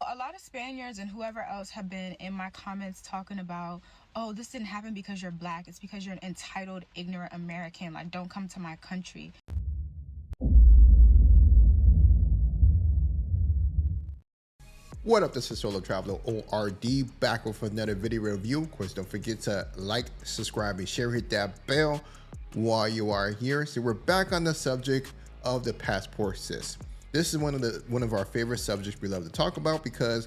A lot of Spaniards and whoever else have been in my comments talking about, oh, this didn't happen because you're black. It's because you're an entitled, ignorant American. Like, don't come to my country. What up, this is Solo Traveler ORD back with another video review. Of course, don't forget to like, subscribe, and share. Hit that bell while you are here. So we're back on the subject of the passport sys. This is one of our favorite subjects we love to talk about because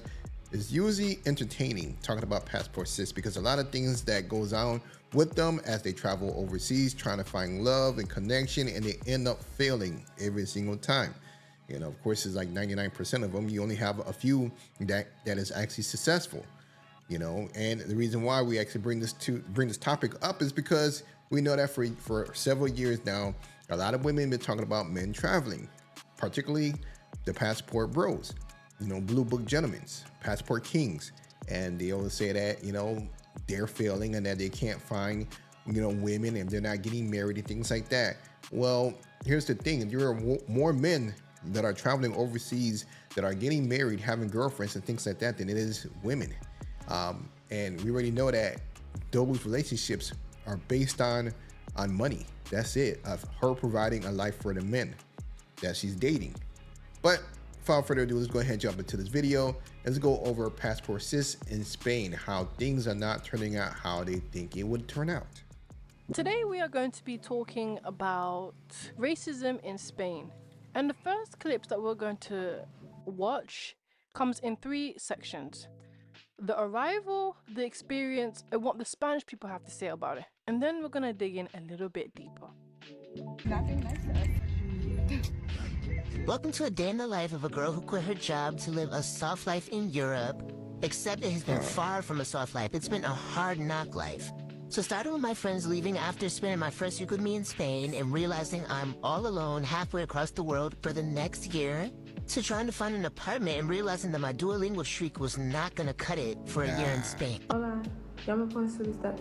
it's usually entertaining talking about passport sys, because a lot of things that goes on with them as they travel overseas trying to find love and connection, and they end up failing every single time. You know, of course, it's like 99% of them. You only have a few that is actually successful. You know, and the reason why we actually bring this topic up is because we know that for several years now, a lot of women have been talking about men traveling, particularly the passport bros, you know, blue book gentlemen, passport kings, and they always say that, you know, they're failing and that they can't find, you know, women, and they're not getting married and things like that. Well, here's the thing: there are more men that are traveling overseas that are getting married, having girlfriends and things like that than it is women. And we already know that those relationships are based on money. That's it, of her providing a life for the men that she's dating. But without further ado, let's go ahead and jump into this video. Let's go over passport sys in Spain, how things are not turning out how they think it would turn out. Today we are going to be talking about racism in Spain. And the first clips that we're going to watch comes in 3 sections: the arrival, the experience, and what the Spanish people have to say about it. And then we're gonna dig in a little bit deeper. Nothing nice to us. Welcome to a day in the life of a girl who quit her job to live a soft life in Europe. Except it has been far from a soft life. It's been a hard knock life. So starting with my friends leaving after spending my first week with me in Spain and realizing I'm all alone halfway across the world for the next year, to trying to find an apartment and realizing that my Duolingo streak was not gonna cut it for a year in Spain. Hola, ya me puedes solicitar.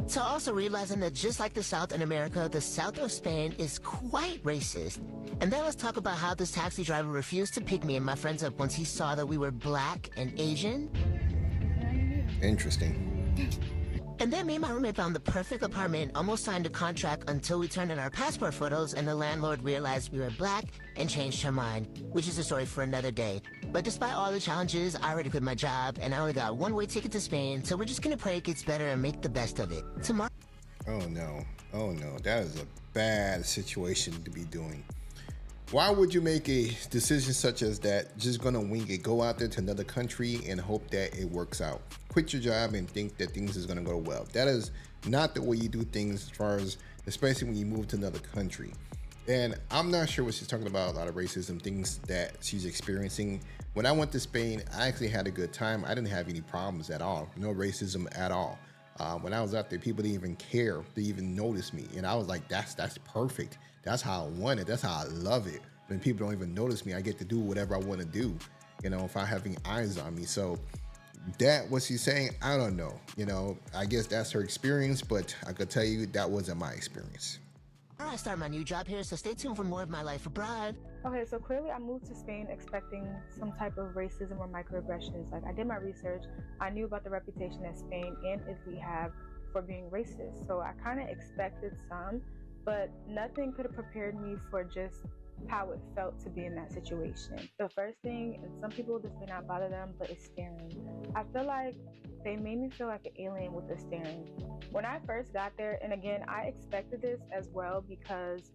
To also realizing that just like the South in America, the South of Spain is quite racist. And then let's talk about how this taxi driver refused to pick me and my friends up once he saw that we were black and Asian. Interesting. And then me and my roommate found the perfect apartment, almost signed a contract until we turned in our passport photos and the landlord realized we were black and changed her mind, which is a story for another day. But despite all the challenges, I already quit my job and I only got one-way ticket to Spain, so we're just gonna pray it gets better and make the best of it. Tomorrow. Oh no, that is a bad situation to be doing. Why would you make a decision such as that, just gonna wing it, go out there to another country and hope that it works out? Quit your job and think that things is gonna go well. That is not the way you do things, as far as, especially when you move to another country. And I'm not sure what she's talking about, a lot of racism, things that she's experiencing. When I went to Spain, I actually had a good time. I didn't have any problems at all, no racism at all. When I was out there, people didn't even care, they even noticed me. And I was like, that's perfect. That's how I want it. That's how I love it. When people don't even notice me, I get to do whatever I want to do, you know, if I have any eyes on me. So that, what she's saying, I don't know. You know, I guess that's her experience, but I could tell you that wasn't my experience. I start my new job here, so stay tuned for more of my life abroad. Okay, so clearly I moved to Spain expecting some type of racism or microaggressions. Like, I did my research. I knew about the reputation that Spain and Italy have for being racist. So I kind of expected some, but nothing could have prepared me for just how it felt to be in that situation. The first thing, and some people, this may not bother them, but it's staring. I feel like they made me feel like an alien with the staring. When I first got there, and again, I expected this as well because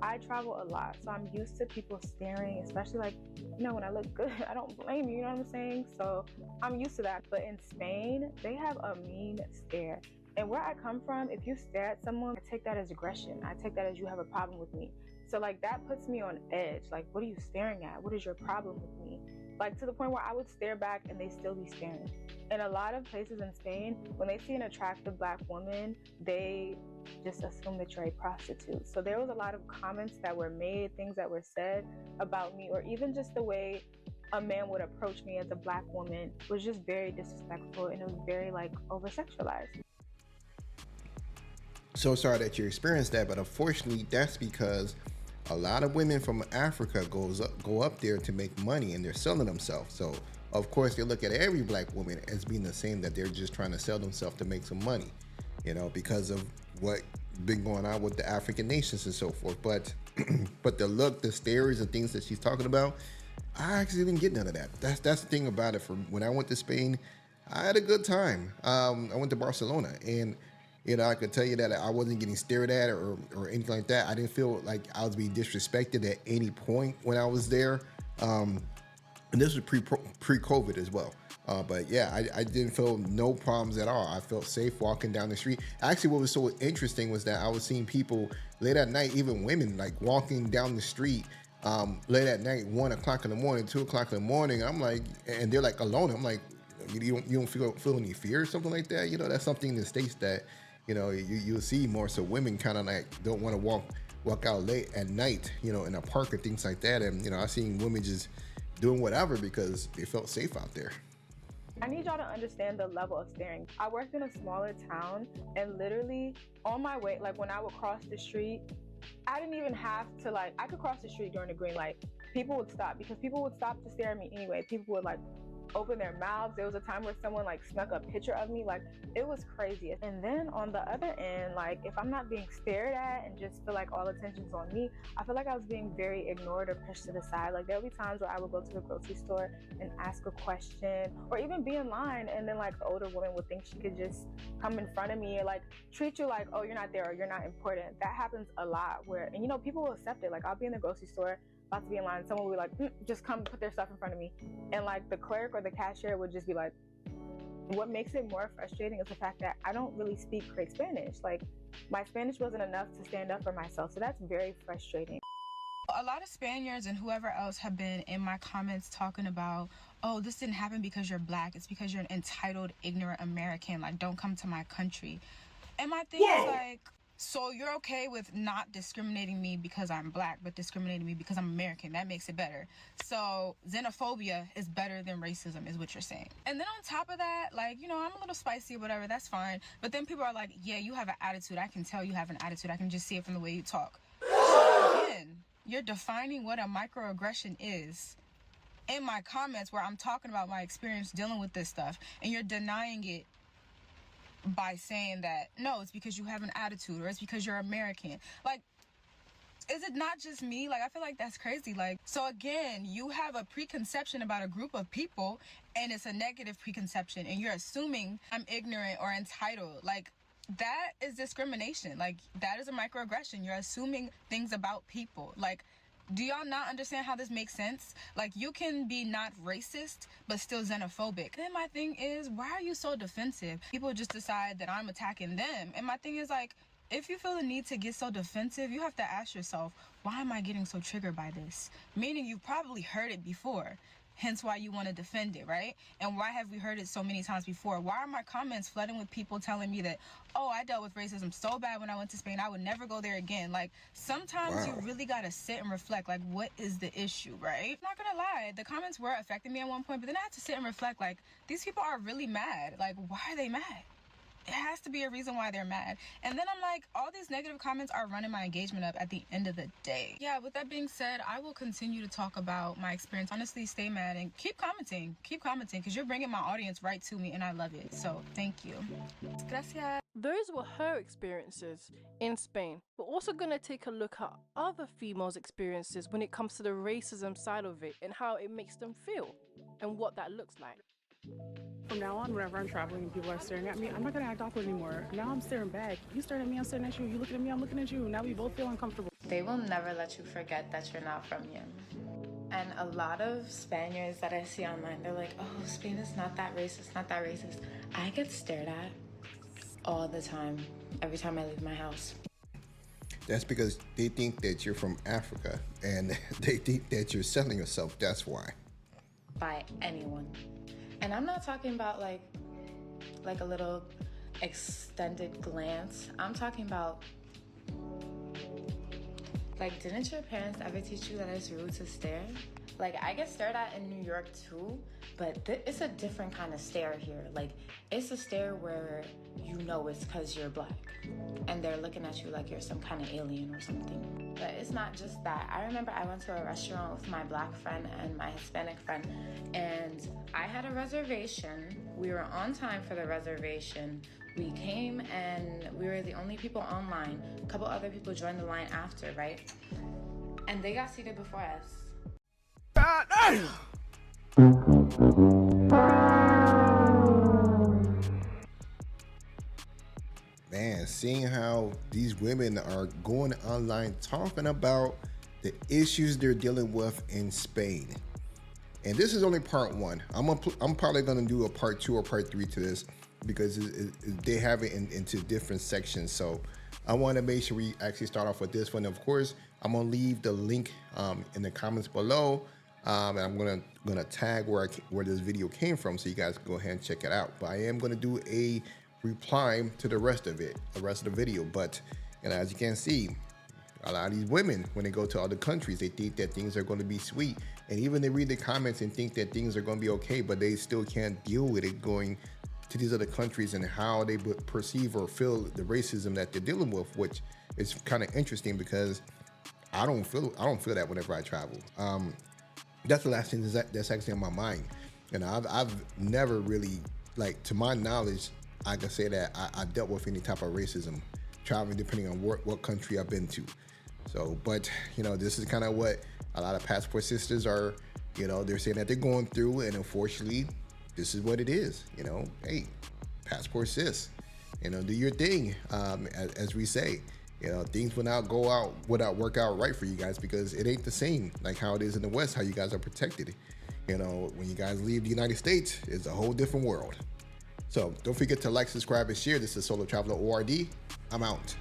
I travel a lot, so I'm used to people staring, especially like, you know, when I look good. I don't blame you, you know what I'm saying? So I'm used to that. But in Spain, they have a mean stare. And where I come from, if you stare at someone, I take that as aggression. I take that as you have a problem with me. So like, that puts me on edge. Like, what are you staring at? What is your problem with me? Like, to the point where I would stare back and they still be staring. In a lot of places in Spain, when they see an attractive black woman, they just assume that you're a prostitute. So there was a lot of comments that were made, things that were said about me, or even just the way a man would approach me as a black woman was just very disrespectful, and it was very like over-sexualized. So sorry that you experienced that, but unfortunately that's because a lot of women from Africa go up there to make money, and they're selling themselves. So of course they look at every black woman as being the same, that they're just trying to sell themselves to make some money, you know, because of what been going on with the African nations and so forth. But but the look, the stares, and things that she's talking about, I actually didn't get none of that. That's the thing about it. From when I went to Spain, I had a good time. I went to Barcelona, and you know, I could tell you that I wasn't getting stared at or anything like that. I didn't feel like I was being disrespected at any point when I was there. And this was pre-COVID as well. But yeah, I didn't feel no problems at all. I felt safe walking down the street. Actually, what was so interesting was that I was seeing people late at night, even women, like walking down the street late at night, 1 o'clock in the morning, 2 o'clock in the morning. I'm like, and they're like alone. I'm like, you don't feel any fear or something like that? You know, that's something in the States that, you know, you'll see more. So women kind of like don't want to walk out late at night, you know, in a park and things like that. And, you know, I've seen women just doing whatever because they felt safe out there. I need y'all to understand the level of staring. I worked in a smaller town, and literally on my way, like when I would cross the street, I didn't even have to, like, I could cross the street during the green light. People would stop because people would stop to stare at me anyway. People would like open their mouths. There was a time where someone like snuck a picture of me. Like, it was crazy. And then on the other end, like, if I'm not being stared at and just feel like all attention's on me, I feel like I was being very ignored or pushed to the side. Like, there'll be times where I would go to the grocery store and ask a question, or even be in line, and then like the older woman would think she could just come in front of me and like treat you like, oh, you're not there or you're not important. That happens a lot where, and you know, people will accept it. Like, I'll be in the grocery store about to be in line, someone will be like, just come put their stuff in front of me, and like the clerk or the cashier would just be like, what makes it more frustrating is the fact that I don't really speak great Spanish. Like, my Spanish wasn't enough to stand up for myself, so that's very frustrating. A lot of Spaniards and whoever else have been in my comments talking about, oh, this didn't happen because you're black, it's because you're an entitled, ignorant American, like, don't come to my country. And my thing is like, so you're okay with not discriminating me because I'm black, but discriminating me because I'm American. That makes it better. So xenophobia is better than racism is what you're saying. And then on top of that, like, you know, I'm a little spicy or whatever, that's fine. But then people are like, yeah, you have an attitude. I can tell you have an attitude. I can just see it from the way you talk. So again, you're defining what a microaggression is in my comments where I'm talking about my experience dealing with this stuff, and you're denying it by saying that, no, it's because you have an attitude, or it's because you're American. Like, is it not just me? Like, I feel like that's crazy. Like, so again, you have a preconception about a group of people, and it's a negative preconception, and you're assuming I'm ignorant or entitled. Like, that is discrimination. Like, that is a microaggression. You're assuming things about people. Like, do y'all not understand how this makes sense? Like, you can be not racist, but still xenophobic. Then my thing is, why are you so defensive? People just decide that I'm attacking them. And my thing is, like, if you feel the need to get so defensive, you have to ask yourself, why am I getting so triggered by this? Meaning you've probably heard it before. Hence why you want to defend it, right? And why have we heard it so many times before? Why are my comments flooding with people telling me that, oh, I dealt with racism so bad when I went to Spain, I would never go there again? Like, sometimes you really got to sit and reflect, like, what is the issue, right? I'm not gonna lie, the comments were affecting me at one point, but then I had to sit and reflect, like, these people are really mad. Like, why are they mad? It has to be a reason why they're mad. And then I'm like, all these negative comments are running my engagement up at the end of the day. Yeah, with that being said, I will continue to talk about my experience. Honestly, stay mad and keep commenting, because you're bringing my audience right to me, and I love it. So thank you. Gracias. Those were her experiences in Spain. We're also going to take a look at other females' experiences when it comes to the racism side of it and how it makes them feel and what that looks like. From now on, whenever I'm traveling and people are staring at me, I'm not going to act awkward anymore. Now I'm staring back. You staring at me, I'm staring at you. You looking at me, I'm looking at you. Now we both feel uncomfortable. They will never let you forget that you're not from here. And a lot of Spaniards that I see online, they're like, oh, Spain is not that racist, not that racist. I get stared at all the time, every time I leave my house. That's because they think that you're from Africa, and they think that you're selling yourself. That's why. By anyone. And I'm not talking about like a little extended glance. I'm talking about, like, didn't your parents ever teach you that it's rude to stare? Like, I get stared at in New York too, but it's a different kind of stare here. Like, it's a stare where you know it's because you're black and they're looking at you like you're some kind of alien or something. But it's not just that. I remember I went to a restaurant with my black friend and my Hispanic friend, and I had a reservation. We were on time for the reservation. We came and we were the only people online. A couple other people joined the line after, right? And they got seated before us. Man, seeing how these women are going online talking about the issues they're dealing with in Spain. And this is only part one. I'm probably gonna do a part 2 or part 3 to this, because they have it into different sections. So I want to make sure we actually start off with this one. Of course, I'm gonna leave the link in the comments below, and I'm gonna tag where this video came from, so you guys can go ahead and check it out. But I am gonna do a reply to the rest of the video. But as you can see, a lot of these women, when they go to other countries, they think that things are going to be sweet, and even they read the comments and think that things are going to be okay, but they still can't deal with it going to these other countries and how they perceive or feel the racism that they're dealing with, which is kind of interesting, because I don't feel that whenever I travel. That's the last thing that's actually on my mind. And I've never really, like, to my knowledge, I can say that I dealt with any type of racism traveling, depending on what country I've been to. So, but this is kind of what a lot of passport sisters are, they're saying that they're going through, and unfortunately, this is what it is. Hey, passport sis, do your thing. As we say, things will not work out right for you guys, because it ain't the same like how it is in the West, how you guys are protected. When you guys leave the United States, it's a whole different world. So don't forget to like, subscribe, and share. This is Solo Traveler ORD. I'm out.